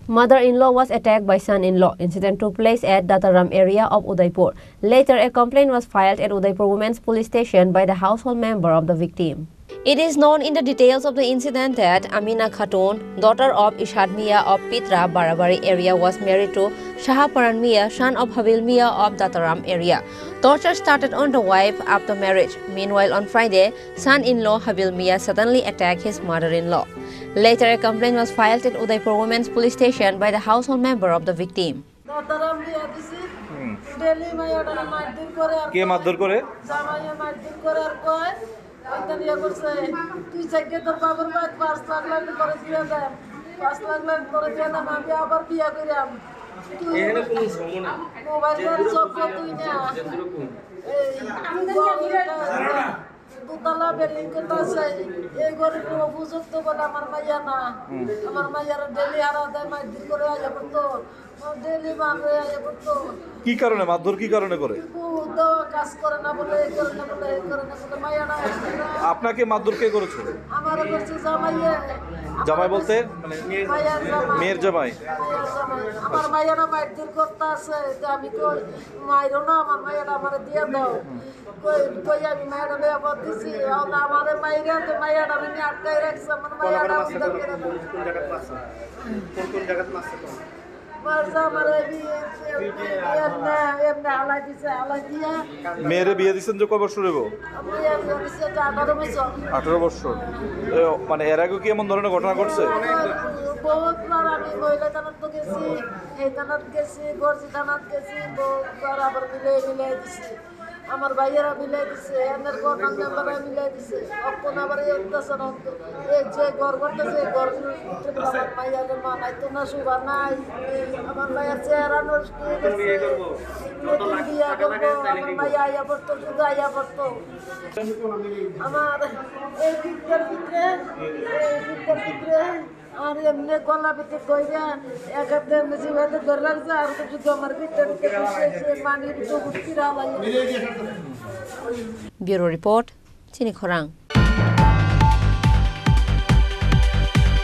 Mother-in-law was attacked by son-in-law. Incident took place at Dataram area of Udaipur. Later, a complaint was filed at Udaipur Women's Police Station by the household member of the victim. It is known in the details of the incident that Amina Khatun, daughter of Ishad Mia of Pitra Barabari area, was married to Shahaparan Mia, son of Habil Mia of Dataram area. Torture started on the wife after marriage. Meanwhile, on Friday, son-in-law Habil Mia suddenly attacked his mother-in-law. Later, a complaint was filed at Udaipur Women's Police Station by the household member of the victim. দুতলা building করতে আছে এই গরিব উপযুক্ত বলে আমার মাইয়া না আমার মাইয়ার ডেলি হারা দেয় মারধর করে আয়া করতো ডেলি মারে আয়া করতো কি কারণে মারধর কি কারণে করে কাজ করে না বলে এই করে না বলে মাইয়া না আপনাকে মারধর কে করেছে আমারে করছে জামাইয়ে জামাই বলতে মানে মেয়ের জামাই আমার মাইয়ারা মারধর করতে আছে যে আমি কই মাইরো না আমার মাইয়াটা আমারে দিয়ে দাও কই আমি মাইয়াটা বেয়াবদ দিছি আমারে মাইরা তো মাইয়াটা আমি আটকাই রাখছি আমার মাইয়াটা উদ্ধার করে দাও কোন জায়গায় মারছে তো মারছে আমারে মেয়েরে বিয়ে দিচ্ছেন যে কয় বছর হইব 18 বছর মানে এর আগে কি এমন ধরনের ঘটনা ঘটছে বহুতবার আমি মহিলা থানাত তো গেছি এই থানাত গেছি গর্জি থানাত গেছি বহুতবার আবার মিলাই দিছি আমার ভাইয়েরা মিলাই দিছে এদের কোন মেম্বাররা মিলাই দিছে অক্ষণ আবার একটাছন এই যে ঘর করতেছে ঘর আমার ভাইয়ারে মানাইতো না শুভা নাই আমার ভাইয়ের চেহারা নষ্ট হয়ে গেছে বিয়া করবো আমার ভাইয়া আয়া পড়তো শুধু আয়া পড়তো আমার এই ভিতরে আর এমনি গলা ভিতরে কইরা এক হাতে মেশি ভাইতে ধরে লাগছে আর শুধু আমার ভিতরে পানির ভিতরে উঠতে Bureau Report, Chini Khorang.